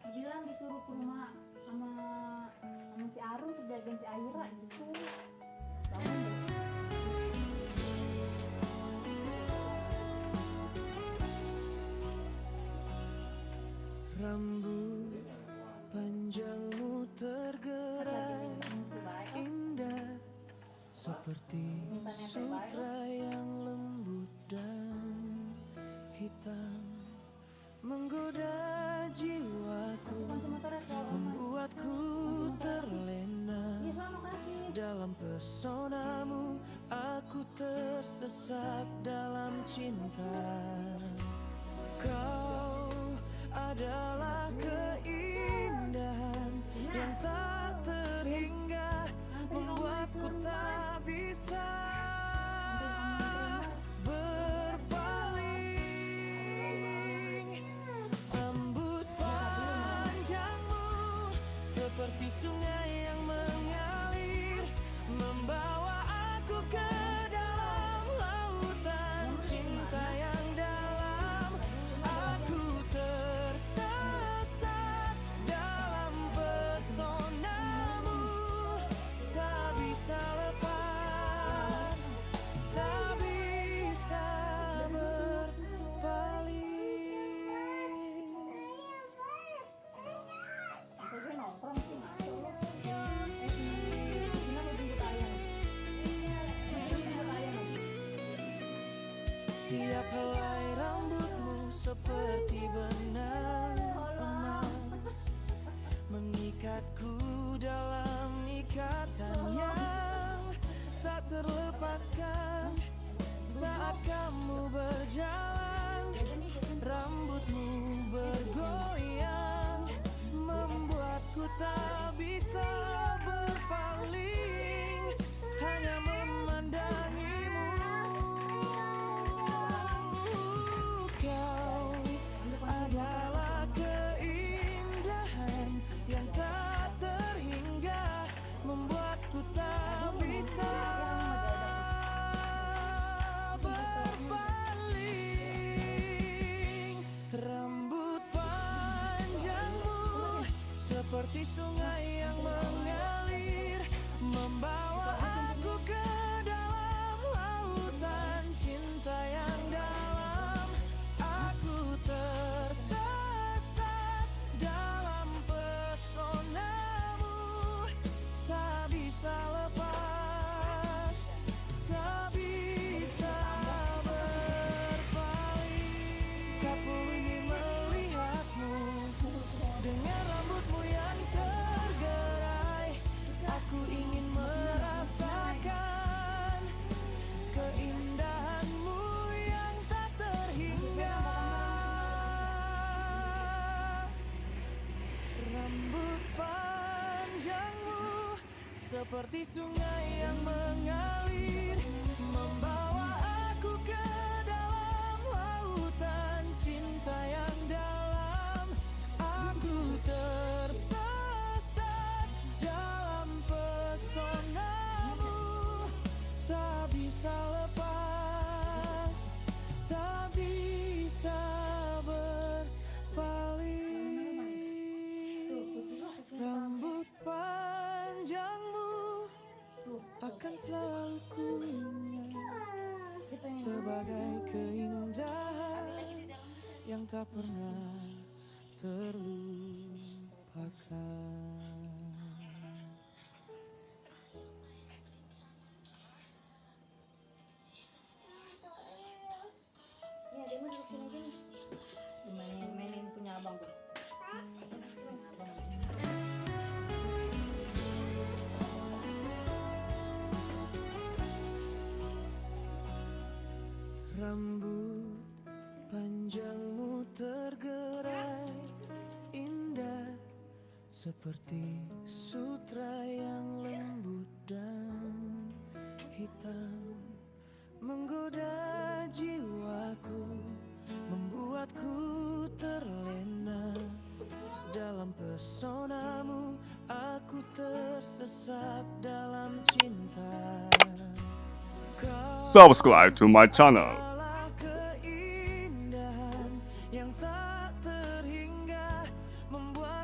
bilang disuruh ke rumah sama si Arum tuh jagain si Aira gitu. Bangun deh. Rambut panjangmu tergerai indah seperti sutra yang lembut dan hitam, menggoda jiwaku, membuatku terlena. Dalam pesonamu aku tersesat dalam cinta. Kau adalah keindahan yang tak terhingga, membuatku tak bisa berpaling. Rambut panjangmu seperti sungai yang mengalir, membawa aku ke dalam lautan cinta yang dalam. Aku tersesat dalam pesonamu, tak bisa lepas, tak bisa berpaling. Masa gue nongkrong sih masuk lu. Gina mau jemput ayam. Jemput ayam. Tiap helai rambutmu seperti benang emas, mengikatku dalam ikatan yang tak terlepaskan. Saat kamu berjalan, rambutmu bergoyang, membuatku tak bisa berpaling, hanya memandangimu. Kau adalah keindahan yang tak terhingga, membuatku tak bisa berpaling. Rambut panjangmu seperti sungai yang mengalir, membawa aku ke dalam lautan cinta yang dalam. Aku tersesat dalam pesonamu, tak bisa lepas, tak bisa berpaling. Aku ingin melihatmu dengan rambutmu yang tergerai. Aku ingin merasakan keindahanmu yang tak terhingga. Rambut panjangmu seperti sungai yang mengalir, membawa aku ke dalam lautan cinta yang dalam. Aku tersesat dalam pesonamu, tak bisa lepas, tak bisa berpaling. Rambut panjangmu akan selalu kuingat sebagai keindahan yang tak pernah terlupakan. Iya, dia mau duduk sini aja nih. Mainin punya abang tuh. Abang. Rambut panjangmu tergerai indah seperti sutra yang lembut dan hitam, menggoda jiwaku, membuatku terlena. Dalam pesonamu aku tersesat dalam cinta. Subscribe to my channel. Keindahan yang tak terhingga, membuat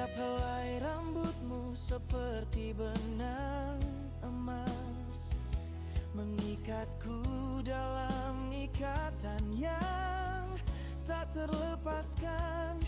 Tiap helai rambutmu seperti benang emas, mengikatku dalam ikatan yang tak terlepaskan.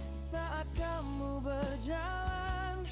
Saat kamu berjalan,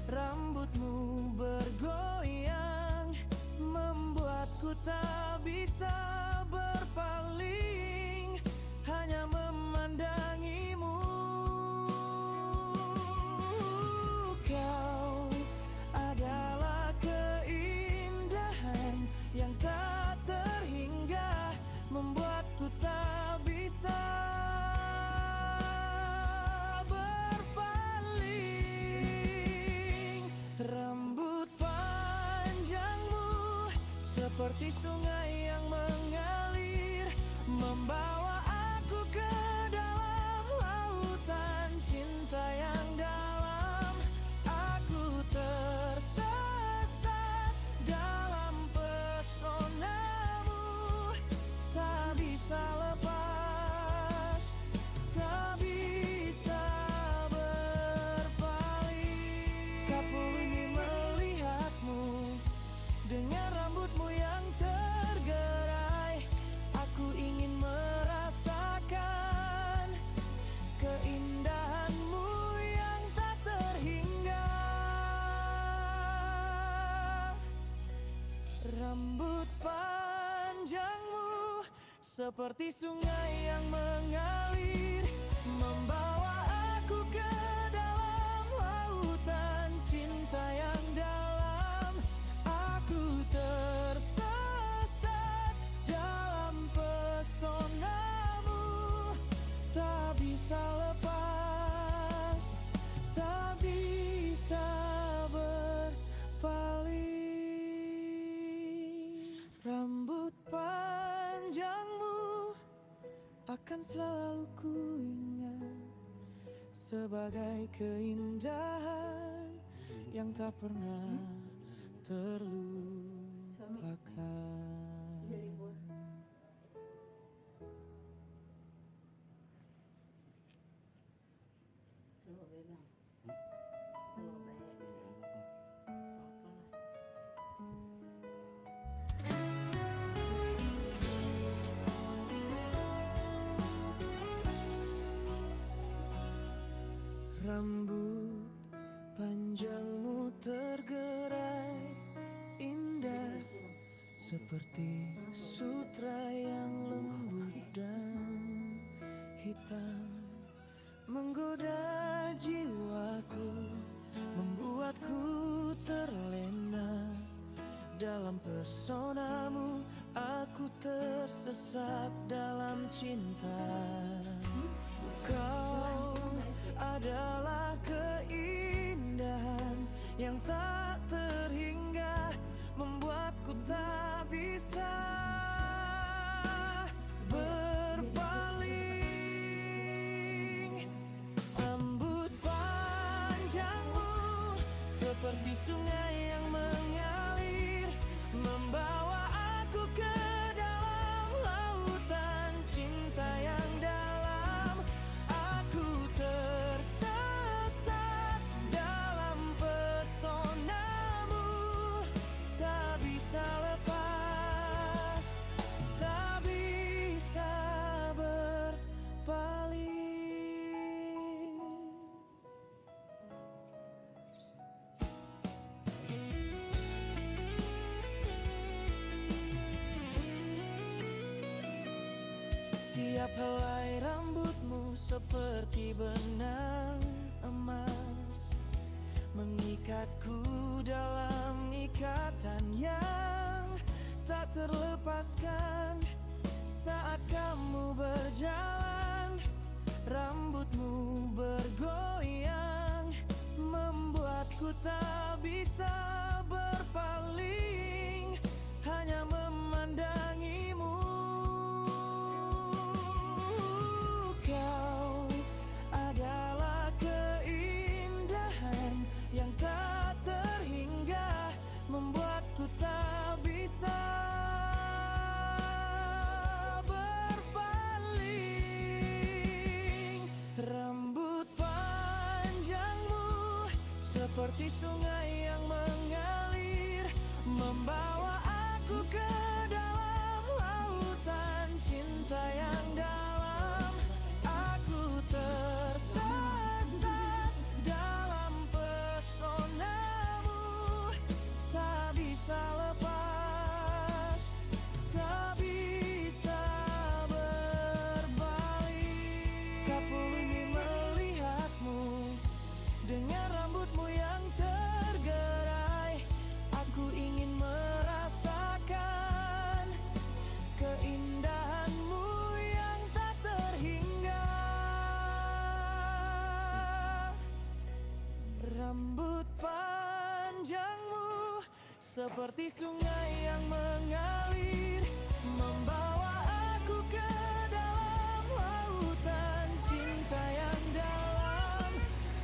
rambutmu bergoyang, membuatku tak bisa berpaling, hanya memandangimu. Kau adalah keindahan yang tak terhingga, membuatku tak bisa berpaling. Rambut panjangmu seperti sungai yang mengalir, membawa aku ke dalam lautan cinta yang dalam. Aku tersesat dalam pesonamu, tak bisa lepas, tak bisa berpaling. Aku ingin melihatmu dengan rambutmu yang tergerai. Aku ingin merasakan keindahanmu yang tak terhingga. Rambut panjangmu seperti sungai yang mengalir, membawa aku ke dalam lautan cinta yang dalam. Aku tersesat dalam pesonamu, tak bisa lepas, tak bisa berpaling. Rambut panjangmu akan selalu kuingat sebagai keindahan yang tak pernah terlupakan. Rambut panjangmu tergerai indah, seperti sutra yang lembut dan hitam, menggoda jiwaku, membuatku terlena dalam pesonamu. Aku tersesat dalam cinta. Kau adalah keindahan yang tak terhingga, membuatku tak bisa berpaling. Rambut panjangmu seperti sungai yang mengalir, membawa aku ke dalam lautan cinta yang dalam. Aku tersesat dalam pesonamu, tak bisa lepas, tak bisa berpaling. Tiap helai rambutmu seperti benang emas, mengikatku dalam ikatan yang tak terlepaskan. Saat kamu berjalan, rambutmu bergoyang, membuatku tak bisa berpaling, hanya memandangimu. Kau adalah keindahan yang tak terhingga, membuatku tak bisa berpaling. Rambut panjangmu seperti sungai yang mengalir, membawa aku ke dalam lautan cinta yang dalam. Aku tersesat dalam pesonamu, tak bisa lepas, tak bisa berbalik. Aku ingin melihatmu dengan rambutmu yang tergerai. Aku ingin merasakan keindahanmu yang tak terhingga. Rambut panjangmu seperti sungai yang mengalir, membawa aku ke dalam lautan cinta yang dalam.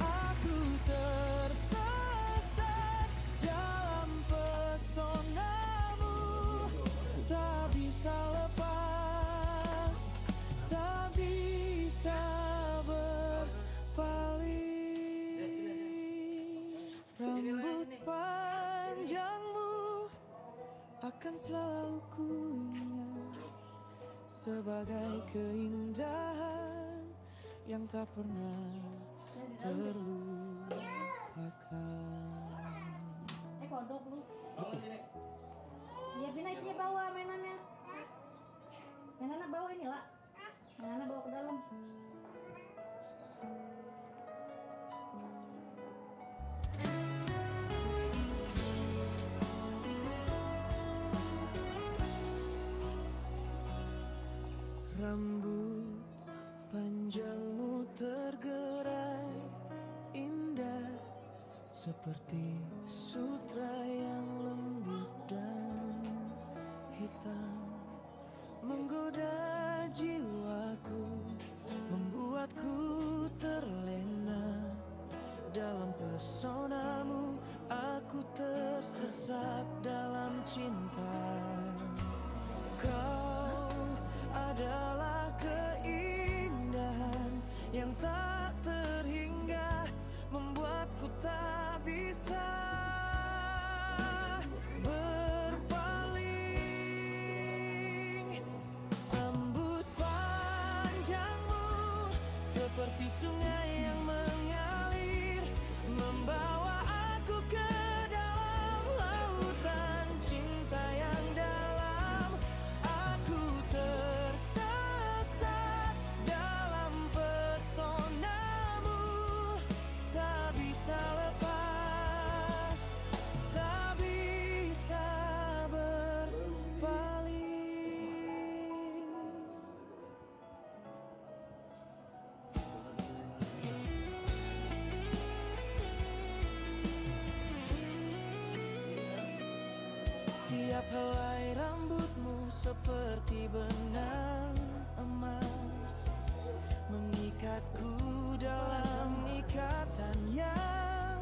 Aku tersesat dalam pesonamu, tak bisa lepas, tak bisa berpaling. Rambut panjangmu akan selalu kuingat sebagai keindahan yang tak pernah terlupakan. Kodok lu. Iya Vina, itu bawa mainannya. Mainannya bawa ini lah. Mainannya bawa ke dalam. Rambut panjangmu tergerai indah seperti sutra yang lembut dan hitam, menggoda jiwaku, membuatku terlena dalam pesonamu. Aku tersesat dalam cinta. Kau adalah keindahan yang tak terhingga, membuatku tak bisa berpaling. Rambut panjangmu seperti sungai yang mengalir, membawa aku ke dalam lautan cinta yang dalam. Aku tersesat dalam pesonamu, tak bisa lepas, tak bisa berpaling. Tiap helai rambutmu seperti benang emas, mengikatku dalam ikatan yang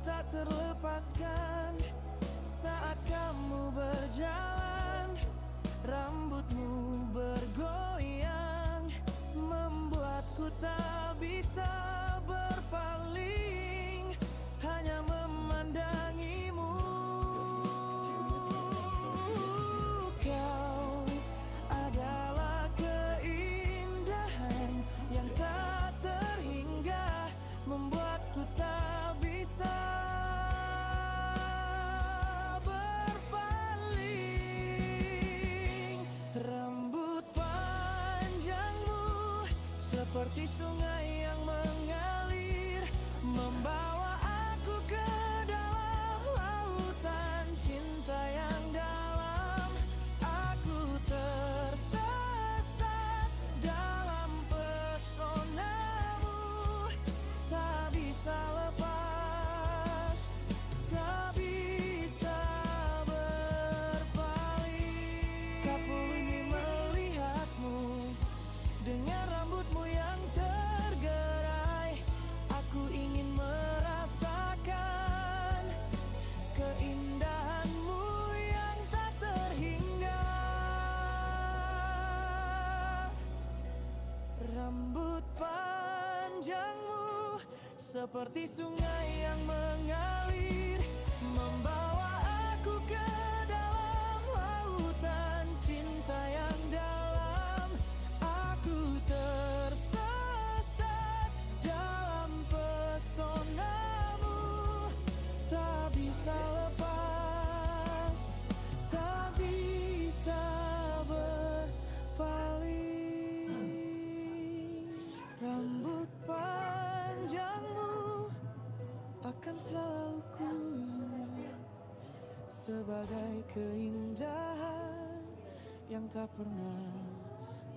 tak terlepaskan. Saat kamu berjalan, rambutmu bergoyang, membuatku tak bisa berpaling, hanya memandangimu. Kau adalah keindahan yang tak terhingga, membuatku tak bisa berpaling. Rambut panjangmu seperti sungai yang mengalir, membawa aku ke dalam lautan cinta yang dalam. Aku tersesat dalam pesonamu, tak bisa lepas, tak bisa berpaling. Aku ingin melihatmu dengan rambutmu yang tergerai. Aku ingin merasakan seperti sungai yang mengalir, membawa aku ke dalam lautan cinta yang dalam. Aku tersesat dalam pesonamu, tak bisa lepas, tak bisa berpaling. Rambut panjangmu akan selalu ku ingat sebagai keindahan yang tak pernah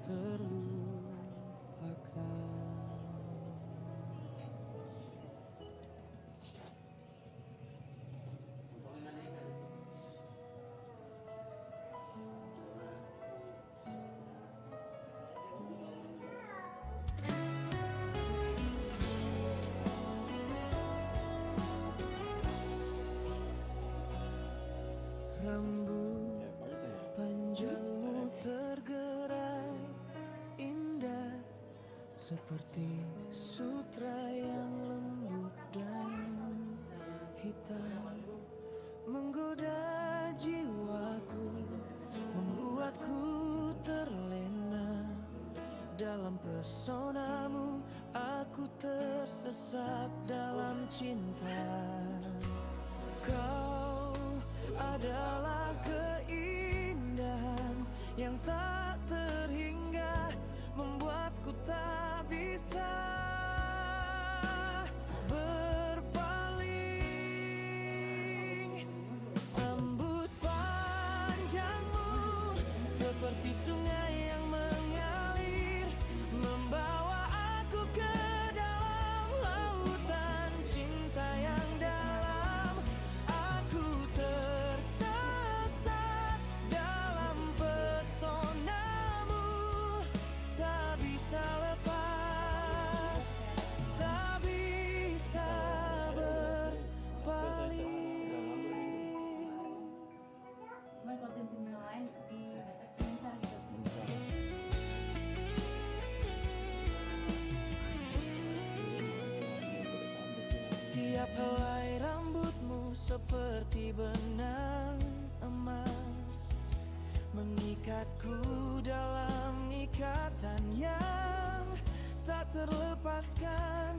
terlupakan. Rambut panjangmu tergerai indah seperti sutra yang lembut dan hitam, menggoda jiwaku, membuatku terlena dalam pesonamu. Aku tersesat dalam cinta. Kau adalah keindahan yang tak terhingga, membuatku tak bisa berpaling. Rambut panjangmu seperti sungai yang mengalir, membawa aku ke dalam lautan cinta yang dalam. Aku tersesat dalam pesonamu, tak bisa lepas, tak bisa berpaling. Cuman kalau tim-tim yang lain di Indonesia gitu. Tiap helai rambutmu seperti benang emas, mengikatku dalam ikatan yang tak terlepaskan.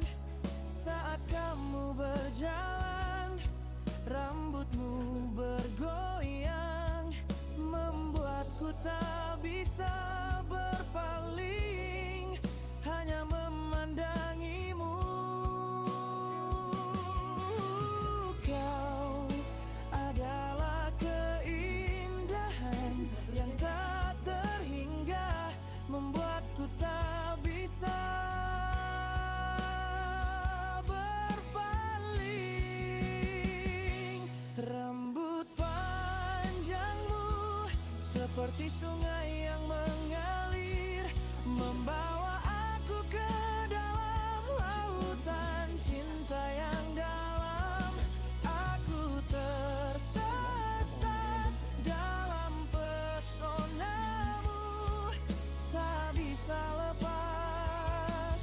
Saat kamu berjalan, rambutmu bergoyang, membuatku tak bisa berpaling, hanya memandangimu. Kau adalah keindahan yang tak terhingga, membuatku tak bisa berpaling. Rambut panjangmu seperti sungai yang mengalir, membawa aku ke dalam lautan cinta yang dalam. Aku tersesat dalam pesonamu, tak bisa lepas,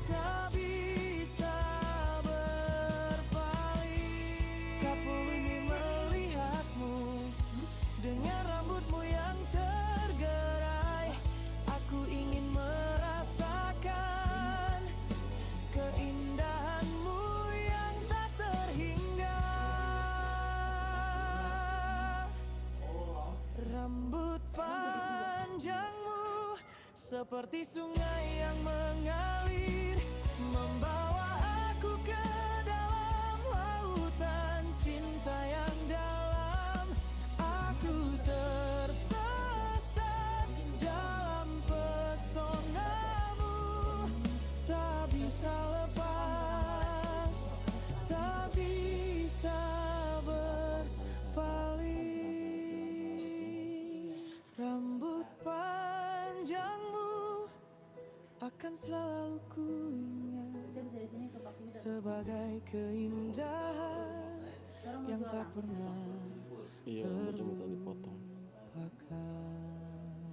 tak bisa berpaling. Kapu ingin melihatmu dengan rambutmu yang tergerai. Aku ingin merasakan keindahanmu yang tak terhingga. Rambut panjangmu seperti sungai yang mengalir, membawa aku ke dalam lautan cinta yang dalam. Aku tersesat dalam pesonamu, tak bisa lepas, tak bisa berpaling. Rambut panjangmu akan selalu ku ingat Kita bisa di sini ke Pak Pinter. sebagai keindahan yang tak pernah Iya, coba dipotong. terlupakan.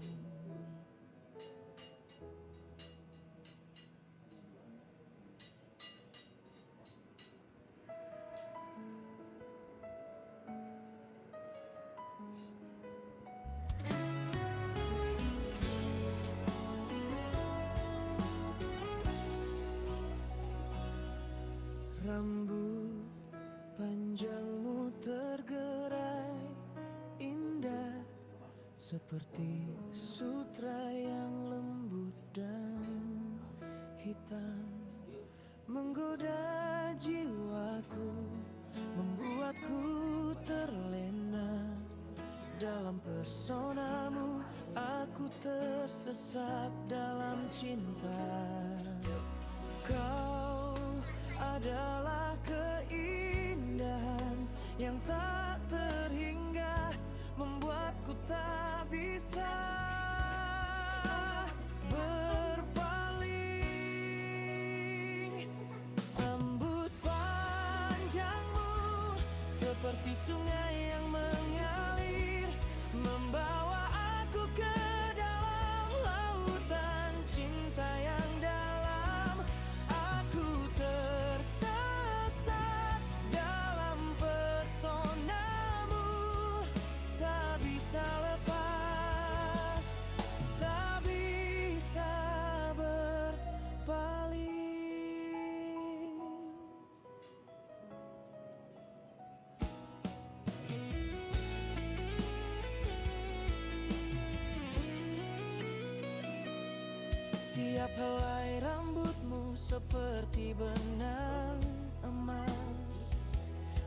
Rambut panjangmu tergerai indah seperti sutra yang lembut dan hitam, menggoda jiwaku, membuatku terlena dalam pesonamu. Aku tersesat dalam cinta. Kau adalah keindahan yang tak terhingga, membuatku tak bisa berpaling. Rambut panjangmu seperti sungai yang mengalir, membawa aku ke dalam lautan cinta yang dalam. Aku tersesat dalam pesonamu, tak bisa lepas, tak bisa berpaling. Tiap helai rambutmu seperti benang emas,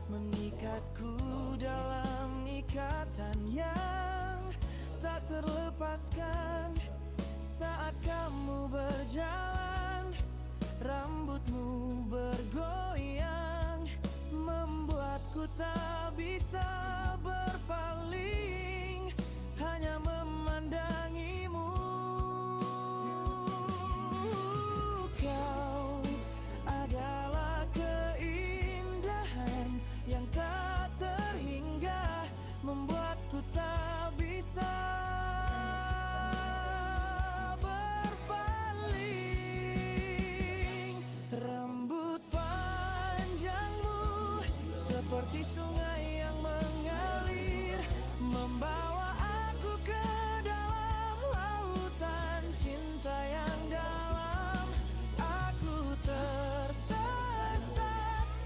mengikatku dalam ikatan yang tak terlepaskan. Saat kamu berjalan, rambutmu bergoyang, membuatku tak bisa berpaling, hanya memandangimu. Kau adalah keindahan yang tak terhingga, membuatku tak bisa berpaling. Rambut panjangmu seperti sungai yang mengalir, membawa aku ke dalam lautan cinta yang dalam. Aku tersesat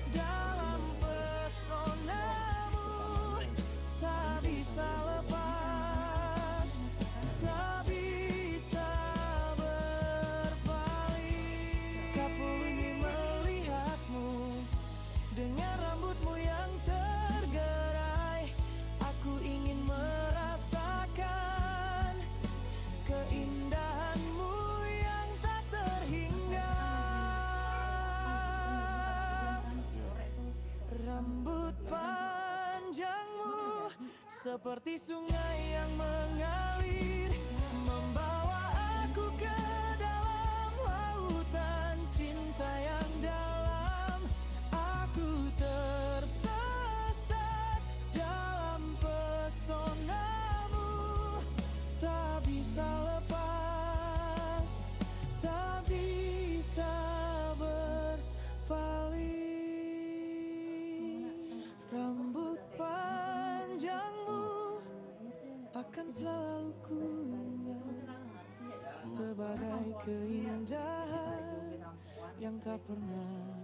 dalam pesonamu, tak bisa lepas, tak bisa berpaling. Aku ingin melihatmu dengan rambutmu yang tergerai. Aku ingin merasakan keindahanmu yang tak terhingga. Rambut panjangmu seperti sungai yang mengalir, membawa aku ke dalam lautan cinta yang dalam. Aku tersesat dalam pesonamu, tak bisa lepas, tak bisa berpaling. Rambut panjangmu akan selalu ku ingat sebagai keindahan yang tak pernah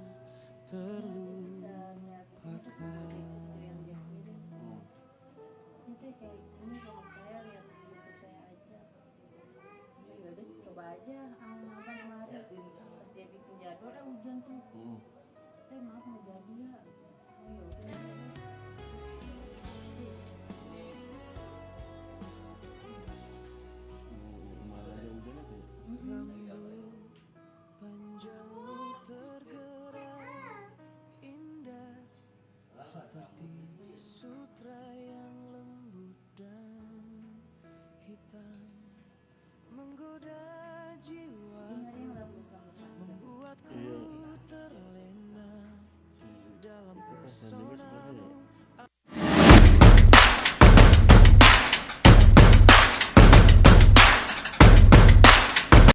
terlupakan. Nanti kayak gini kalau saya lihat di YouTube saya aja. Ya udah coba aja abang kemarin pas dia bikin jadwal hujan tuh. Maaf nggak jadi ya. Oh ya udah. Malah aja hujan aja. Rambut panjangmu tergerai indah seperti sutra yang lembut dan hitam, menggoda jiwaku, membuatku terlena dalam pesona.